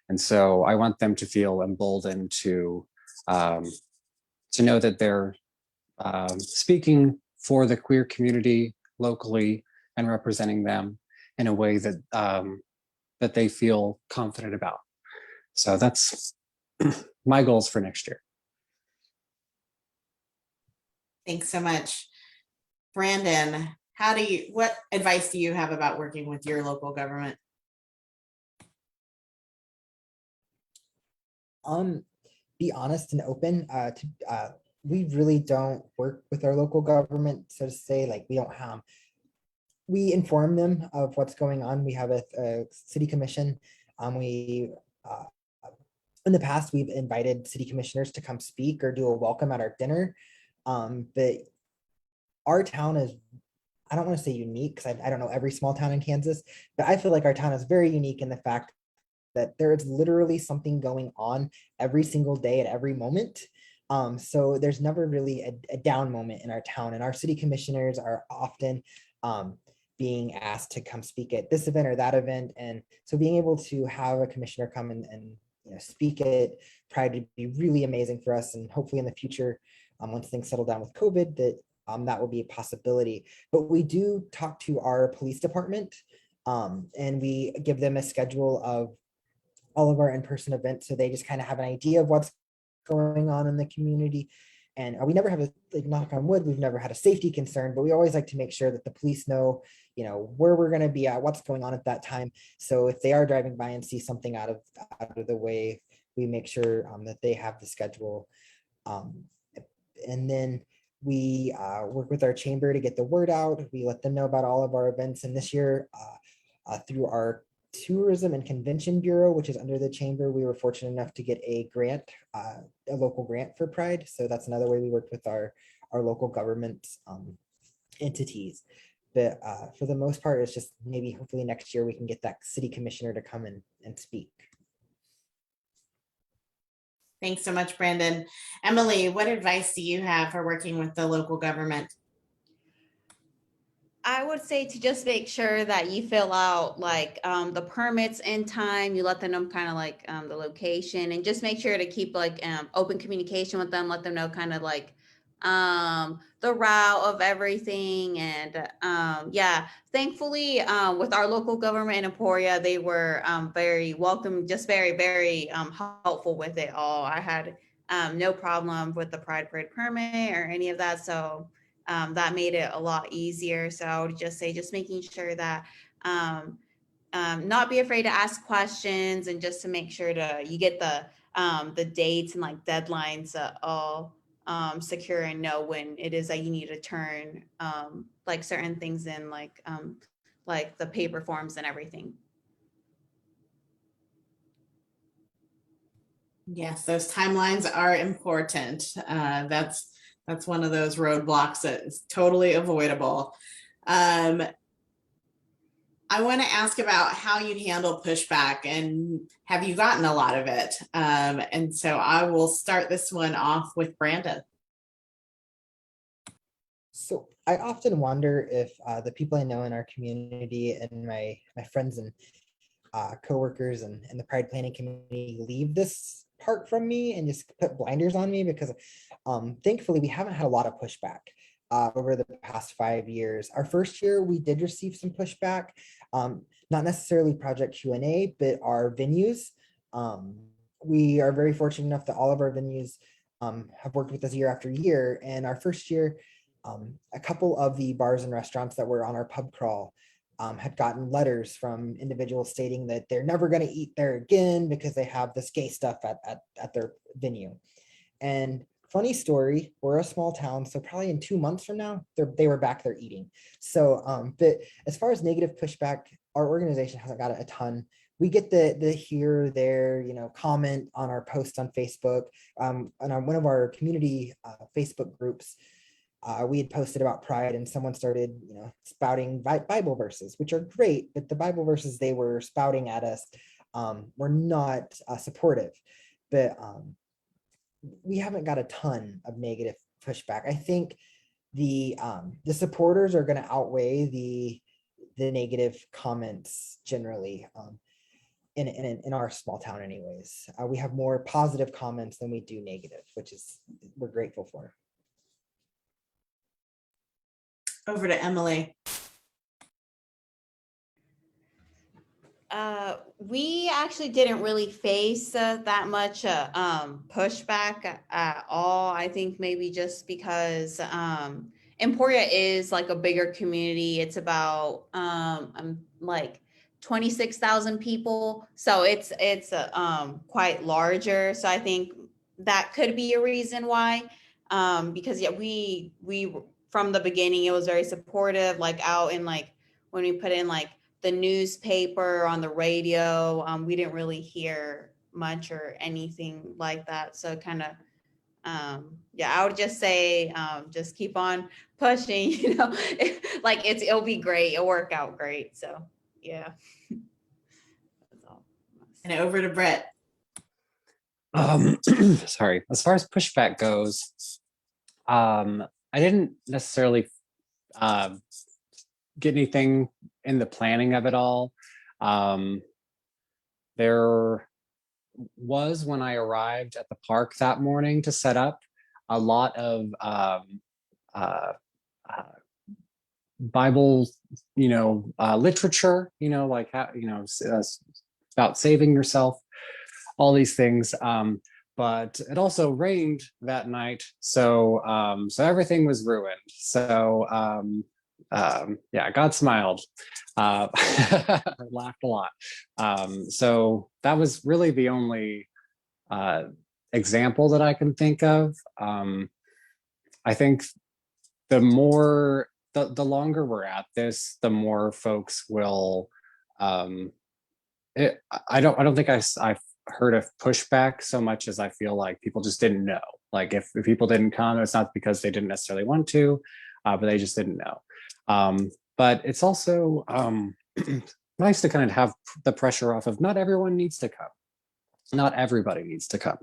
And so I want them to feel emboldened to know that they're speaking for the queer community locally and representing them in a way that that they feel confident about. So that's my goals for next year. Thanks so much. Brandon, what advice do you have about working with your local government? Be honest and open. We really don't work with our local government, so to say. Like, we inform them of what's going on. We have a city commission. We in the past, we've invited city commissioners to come speak or do a welcome at our dinner. But our town is, I don't want to say unique, because I don't know every small town in Kansas, but I feel like our town is very unique in the fact that there is literally something going on every single day at every moment. So there's never really a down moment in our town, and our city commissioners are often being asked to come speak at this event or that event. And so being able to have a commissioner come and speak at Pride would be really amazing for us. And hopefully in the future, once things settle down with COVID, that will be a possibility. But we do talk to our police department, and we give them a schedule of all of our in-person events, so they just kind of have an idea of what's going on in the community. And we never have knock on wood, we've never had a safety concern, but we always like to make sure that the police know, where we're going to be at, what's going on at that time. So if they are driving by and see something out of the way, we make sure that they have the schedule. And then we work with our chamber to get the word out. We let them know about all of our events. And this year, through our Tourism and Convention Bureau, which is under the chamber, we were fortunate enough to get a grant, a local grant for Pride. So that's another way we work with our local government entities. But for the most part, it's just maybe hopefully next year we can get that city commissioner to come and speak. Thanks so much, Brandon. Emily, what advice do you have for working with the local government? I would say to just make sure that you fill out like the permits in time. You let them know kind of like the location, and just make sure to keep like open communication with them. Let them know kind of like the route of everything. And yeah, thankfully with our local government in Emporia, they were very welcome, just very, very helpful with it all. I had no problem with the Pride Parade permit or any of that. So that made it a lot easier. So I would just say, just making sure that not be afraid to ask questions, and just to make sure you get the dates and like deadlines all secure, and know when it is that you need to turn like certain things in, like the paper forms and everything. Yes, those timelines are important. That's one of those roadblocks that is totally avoidable. I want to ask about how you handle pushback, and have you gotten a lot of it? And so I will start this one off with Brandon. So I often wonder if the people I know in our community and my friends and coworkers and the Pride Planning Committee leave this part from me and just put blinders on me, because thankfully we haven't had a lot of pushback over the past 5 years. Our first year we did receive some pushback, not necessarily project Q&A, but our venues. We are very fortunate enough that all of our venues have worked with us year after year. And our first year, a couple of the bars and restaurants that were on our pub crawl had gotten letters from individuals stating that they're never going to eat there again because they have this gay stuff at their venue. And funny story, we're a small town, so probably in 2 months from now, they were back there eating. So, but as far as negative pushback, our organization hasn't got a ton. We get the here or there, comment on our post on Facebook. And on one of our community Facebook groups, we had posted about Pride, and someone started, spouting Bible verses, which are great, but the Bible verses they were spouting at us were not supportive, but we haven't got a ton of negative pushback. I think the supporters are going to outweigh the negative comments generally, in our small town anyways. We have more positive comments than we do negative, which is we're grateful for. Over to Emily. We actually didn't really face that much pushback at all. I think maybe just because Emporia is like a bigger community. It's about like 26,000 people, so it's quite larger. So I think that could be a reason why. Because yeah, we from the beginning it was very supportive. Like out in like when we put in like the newspaper, on the radio, we didn't really hear much or anything like that. So kind of, yeah, I would just say, just keep on pushing, you know, like it'll be great. It'll work out great. So yeah. That's all. And over to Brett. Sorry, as far as pushback goes, I didn't necessarily get anything in the planning of it all. There was, when I arrived at the park that morning to set up, a lot of Bible, literature, like how, about saving yourself, all these things. But it also rained that night, so everything was ruined. So yeah, God smiled. I laughed a lot. So that was really the only example that I can think of. I think the longer we're at this, the more folks will. I don't think I've heard of pushback so much as I feel like people just didn't know. Like if people didn't come, it's not because they didn't necessarily want to, but they just didn't know. But it's also nice to kind of have the pressure off of not everyone needs to come. Not everybody needs to come.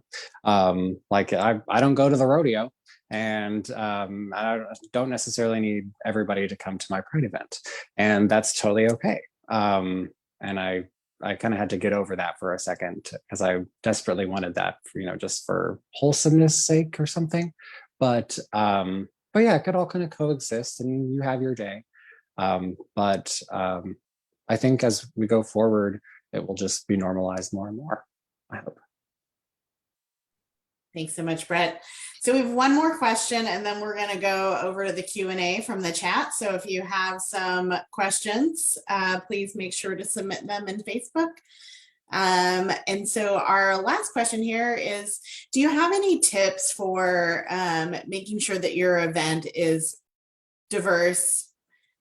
Like I don't go to the rodeo, and I don't necessarily need everybody to come to my Pride event, and that's totally okay. And I kind of had to get over that for a second because I desperately wanted that, just for wholesomeness sake or something. But yeah, it could all kind of coexist, and you have your day. But I think as we go forward, it will just be normalized more and more, I hope. Thanks so much, Brett. So we have one more question, and then we're going to go over to the Q&A from the chat. So if you have some questions, please make sure to submit them in Facebook. And so our last question here is, do you have any tips for making sure that your event is diverse,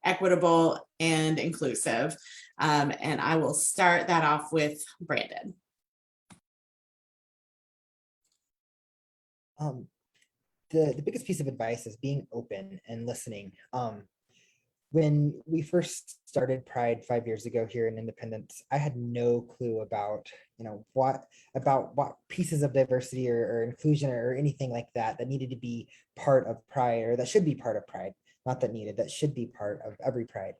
equitable, and inclusive? And I will start that off with Brandon. The biggest piece of advice is being open and listening. When we first started Pride 5 years ago here in Independence, I had no clue about, what pieces of diversity or inclusion or anything like that needed to be part of Pride, or that should be part of Pride, not that needed, that should be part of every Pride.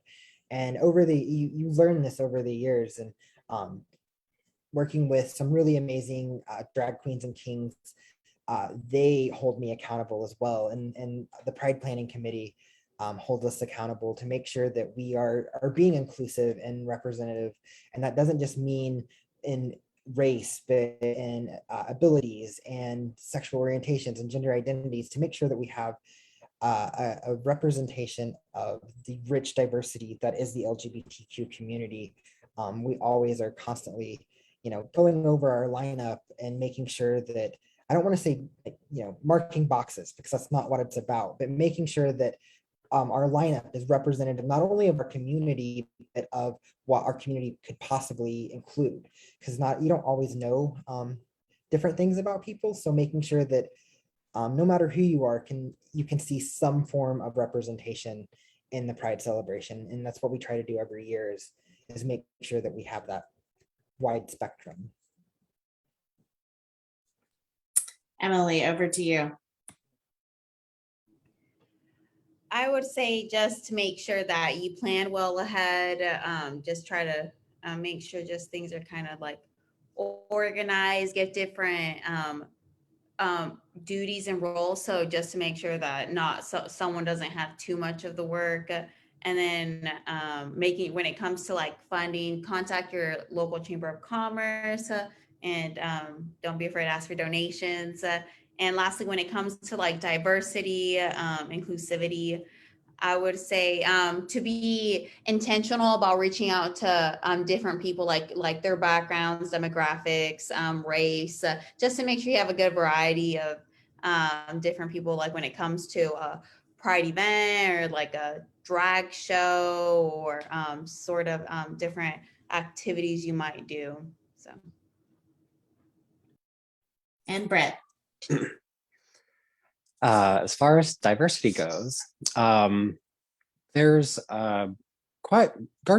And you learn this over the years, and working with some really amazing drag queens and kings, they hold me accountable as well. And the Pride Planning Committee holds us accountable to make sure that we are being inclusive and representative. And that doesn't just mean in race, but in abilities and sexual orientations and gender identities, to make sure that we have a representation of the rich diversity that is the LGBTQ community. We always are constantly, going over our lineup and making sure that, I don't want to say, marking boxes, because that's not what it's about, but making sure that our lineup is representative not only of our community, but of what our community could possibly include. Because you don't always know different things about people. So making sure that no matter who you are, you can see some form of representation in the Pride celebration. And that's what we try to do every year is make sure that we have that wide spectrum. Emily, over to you. I would say just to make sure that you plan well ahead. Just try to make sure just things are kind of like organized, get different duties and roles. So just to make sure that someone doesn't have too much of the work. And then making, when it comes to like funding, contact your local chamber of commerce and don't be afraid to ask for donations. And lastly, when it comes to like diversity, inclusivity, I would say to be intentional about reaching out to different people, like their backgrounds, demographics, race, just to make sure you have a good variety of different people. Like when it comes to a pride event or like a drag show or sort of different activities you might do. So. And Brett. As far as diversity goes, there's Garden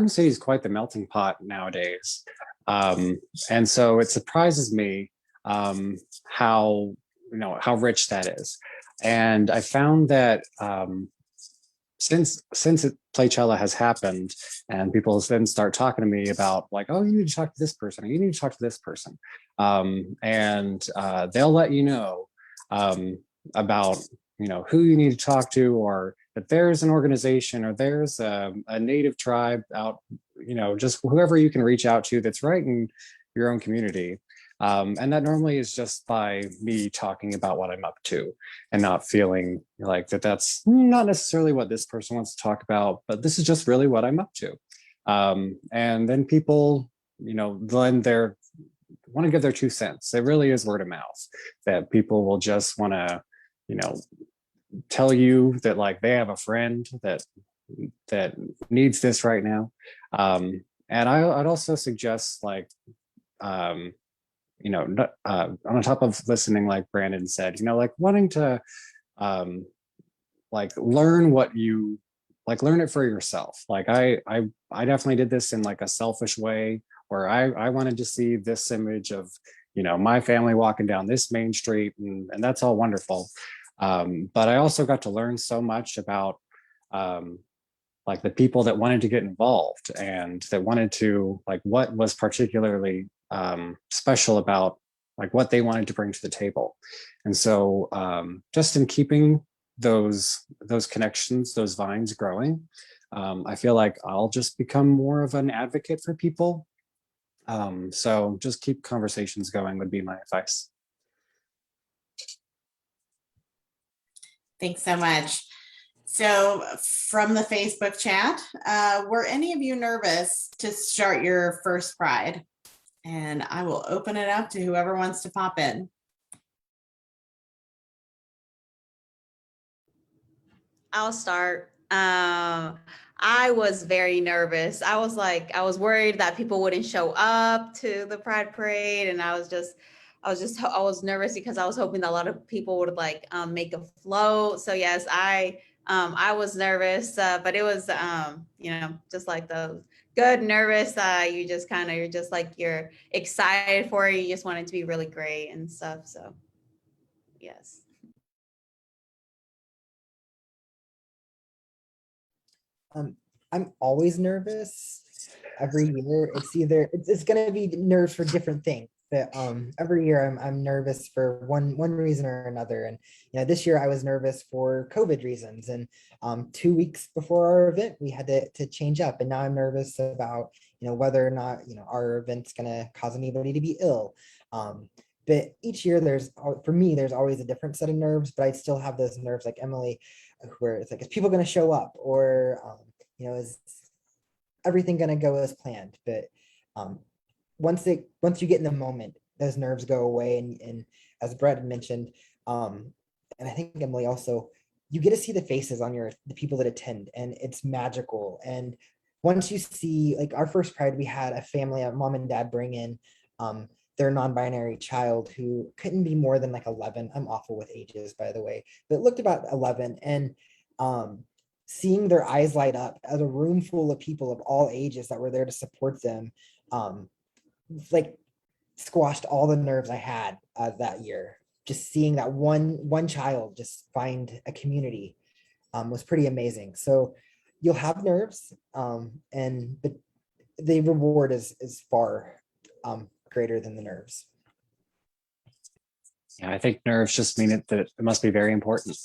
City is quite the melting pot nowadays. And so it surprises me how rich that is. And I found that since Playchella has happened and people then start talking to me about like, oh, you need to talk to this person, or you need to talk to this person. And they'll let you know about who you need to talk to, or that there's an organization or there's a native tribe out, just whoever you can reach out to that's right in your own community. And that normally is just by me talking about what I'm up to and not feeling like that's not necessarily what this person wants to talk about, but this is just really what I'm up to. And then people, want to give their 2 cents. It really is word of mouth that people will just want to, tell you that like they have a friend that needs this right now. And I'd also suggest like, on top of listening, like Brandon said, like wanting to like learn learn it for yourself. Like I definitely did this in like a selfish way where I wanted to see this image of, my family walking down this main street, and that's all wonderful. But I also got to learn so much about like the people that wanted to get involved and that wanted to like what was particularly special about like what they wanted to bring to the table. And so just in keeping those connections, those vines growing, I feel like I'll just become more of an advocate for people. So just keep conversations going would be my advice. Thanks so much. So from the Facebook chat, were any of you nervous to start your first Pride? And I will open it up to whoever wants to pop in. I'll start. I was very nervous. I was worried that people wouldn't show up to the Pride Parade, and I was nervous because I was hoping that a lot of people would like make a float. So yes, I was nervous, but it was just like the good nervous. You're excited for it. You just want it to be really great and stuff. So yes. I'm always nervous every year. It's going to be nerves for different things. But every year I'm nervous for one reason or another. And this year I was nervous for COVID reasons. And 2 weeks before our event, we had to change up. And now I'm nervous about whether or not our event's going to cause anybody to be ill. But each year there's always a different set of nerves. But I still have those nerves like Emily, where it's like, is people going to show up, or is everything going to go as planned? But once you get in the moment, those nerves go away. And as Brett had mentioned, and I think Emily also, you get to see the faces on the people that attend, and it's magical. And once you see, like our first Pride, we had a family, a mom and dad bring in their non-binary child who couldn't be more than like 11. I'm awful with ages, by the way, but looked about 11. And seeing their eyes light up as a room full of people of all ages that were there to support them like squashed all the nerves I had that year. Just seeing that one child just find a community was pretty amazing. So you'll have nerves, but the reward is far greater than the nerves. Yeah, I think nerves just mean that it must be very important.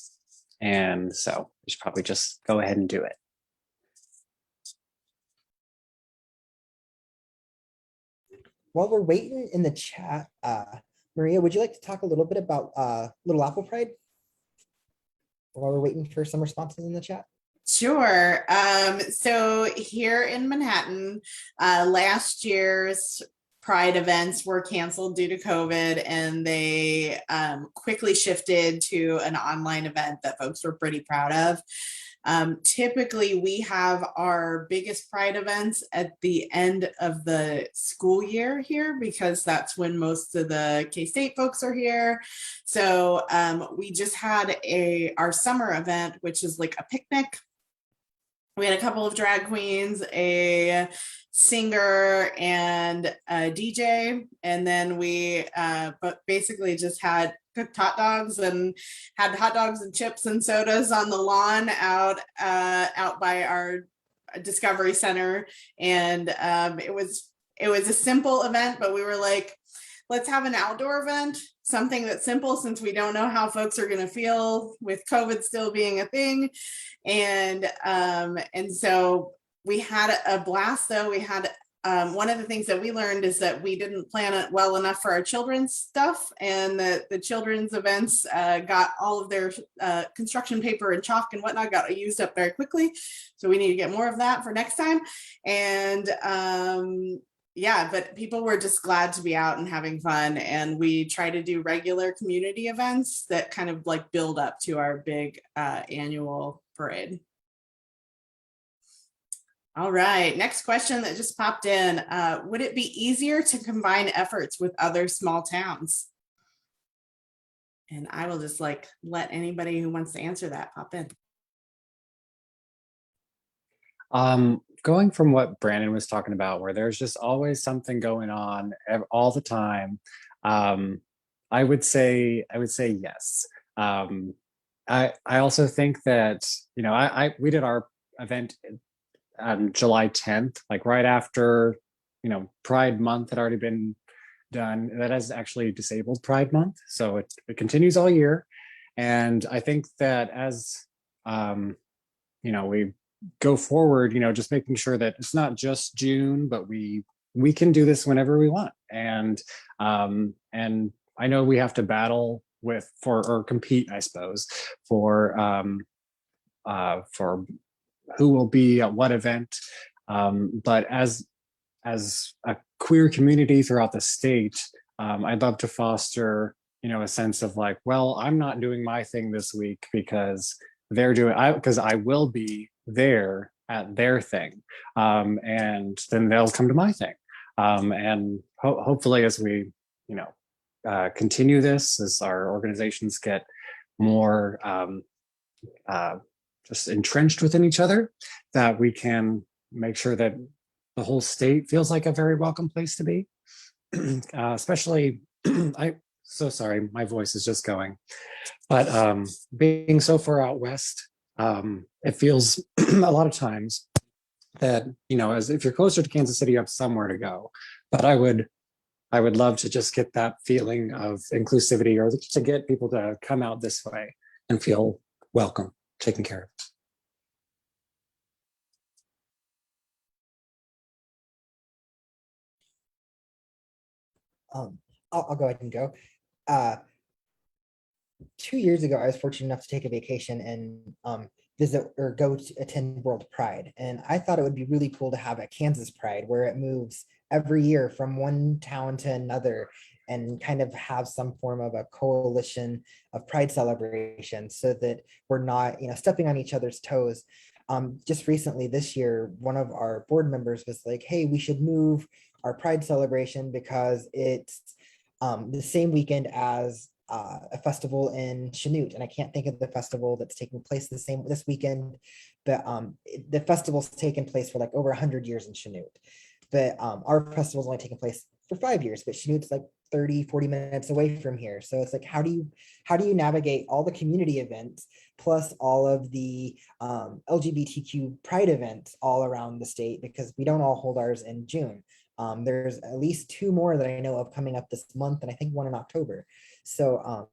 And so we should probably just go ahead and do it. While we're waiting in the chat, Maria, would you like to talk a little bit about Little Apple Pride? While we're waiting for some responses in the chat. Sure. So here in Manhattan, last year's Pride events were canceled due to COVID, and they quickly shifted to an online event that folks were pretty proud of. Typically, we have our biggest Pride events at the end of the school year here, because that's when most of the K-State folks are here. So we just had our summer event, which is like a picnic. We had a couple of drag queens, a singer, and a DJ. And then we but basically just had cooked hot dogs and had hot dogs and chips and sodas on the lawn out by our Discovery Center. And it was a simple event, but we were like, let's have an outdoor event, something that's simple, since we don't know how folks are going to feel with COVID still being a thing. And so we had a blast, though. We had one of the things that we learned is that we didn't plan it well enough for our children's stuff, and the children's events got all of their construction paper and chalk and whatnot got used up very quickly. So we need to get more of that for next time. And yeah, but people were just glad to be out and having fun. And we try to do regular community events that kind of like build up to our big annual parade. All right, next question that just popped in. Would it be easier to combine efforts with other small towns? And I will just like let anybody who wants to answer that pop in. Going from what Brandon was talking about, where there's just always something going on all the time, I would say yes. I also think that, you know, we did our event on July 10th, like right after, you know, Pride Month had already been done. That is actually Disabled Pride Month, so it continues all year. And I think that as you know, we go forward, you know, just making sure that it's not just June, but we can do this whenever we want. And I know we have to battle or compete, I suppose, for who will be at what event. But as a queer community throughout the state, I'd love to foster, you know, a sense of like, well, I'm not doing my thing this week because they're doing, because I will be there at their thing, and then they'll come to my thing, and hopefully as we, you know, continue this, as our organizations get more just entrenched within each other, that we can make sure that the whole state feels like a very welcome place to be. Especially, so sorry, my voice is just going, but being so far out west, it feels a lot of times that, you know, as if you're closer to Kansas City, you have somewhere to go. But I would love to just get that feeling of inclusivity, or to get people to come out this way and feel welcome, taken care of. I'll go ahead and go. 2 years ago, I was fortunate enough to take a vacation and visit or go to attend World Pride. And I thought it would be really cool to have a Kansas Pride where it moves every year from one town to another, and kind of have some form of a coalition of Pride celebration, so that we're not, you know, stepping on each other's toes. Just recently this year, one of our board members was like, hey, we should move our Pride celebration because it's the same weekend as a festival in Chanute, and I can't think of the festival that's taking place this weekend, but the festival's taken place for like over 100 years in Chanute, but our festival's only taken place for 5 years, but she moved like 30, 40 minutes away from here. So it's like, how do you navigate all the community events plus all of the LGBTQ pride events all around the state, because we don't all hold ours in June. There's at least 2 more that I know of coming up this month, and I think 1 in October. So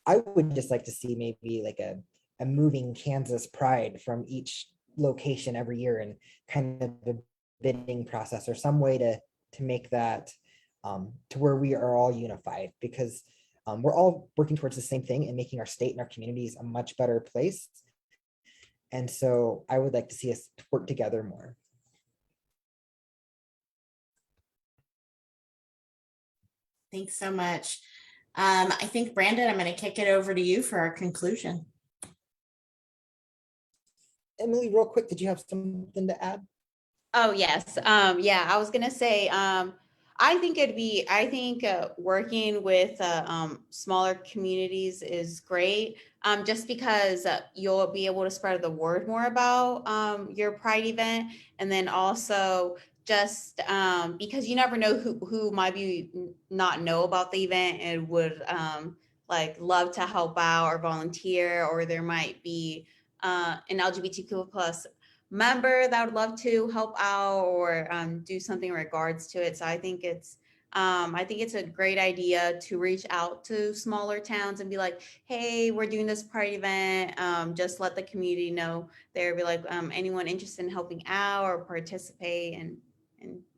I would just like to see maybe like a moving Kansas pride from each location every year, and kind of the bidding process or some way to make that to where we are all unified, because we're all working towards the same thing and making our state and our communities a much better place. And so I would like to see us work together more. Thanks so much. I think, Brandon, I'm going to kick it over to you for our conclusion. Emily, real quick, did you have something to add? Oh, yes. Yeah, I was gonna say, I think working with smaller communities is great, just because you'll be able to spread the word more about your Pride event. And then also just because you never know who might be not know about the event and would like love to help out or volunteer, or there might be an LGBTQ plus member that would love to help out or do something in regards to it. So I think it's a great idea to reach out to smaller towns and be like, hey, we're doing this Pride event. Just let the community know. There, be like, anyone interested in helping out or participate, and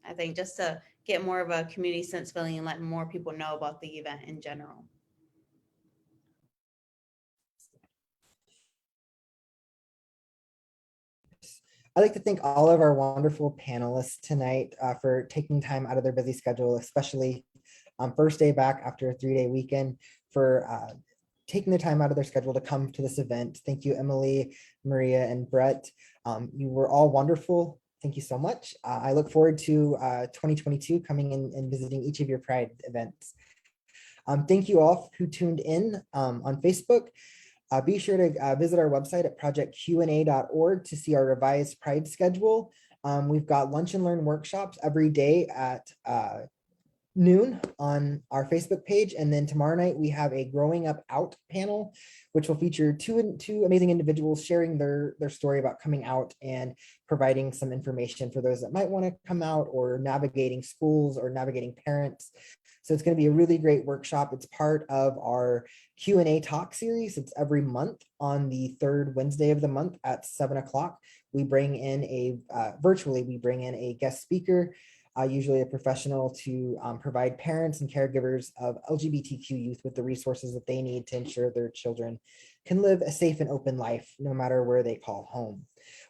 I think just to get more of a community sense feeling and let more people know about the event in general. I'd like to thank all of our wonderful panelists tonight for taking time out of their busy schedule, especially on first day back after a 3-day weekend, for taking the time out of their schedule to come to this event. Thank you, Emily, Maria, and Brett. You were all wonderful. Thank you so much. I look forward to 2022 coming in and visiting each of your Pride events. Thank you all who tuned in on Facebook. Be sure to visit our website at projectqna.org to see our revised Pride schedule. We've got lunch and learn workshops every day at noon on our Facebook page. And then tomorrow night, we have a Growing Up Out panel, which will feature two amazing individuals sharing their story about coming out and providing some information for those that might want to come out, or navigating schools or navigating parents. So it's going to be a really great workshop. It's part of our Q&A talk series. It's every month on the 3rd Wednesday of the month at 7 o'clock. We bring in virtually, we bring in a guest speaker, usually a professional, to provide parents and caregivers of LGBTQ youth with the resources that they need to ensure their children can live a safe and open life, no matter where they call home.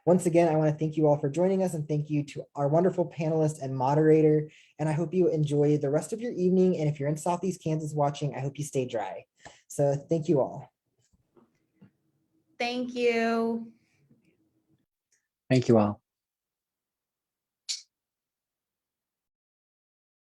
Once again, I want to thank you all for joining us, and thank you to our wonderful panelist and moderator. And I hope you enjoy the rest of your evening. And if you're in Southeast Kansas watching, I hope you stay dry. So thank you all. Thank you. Thank you all.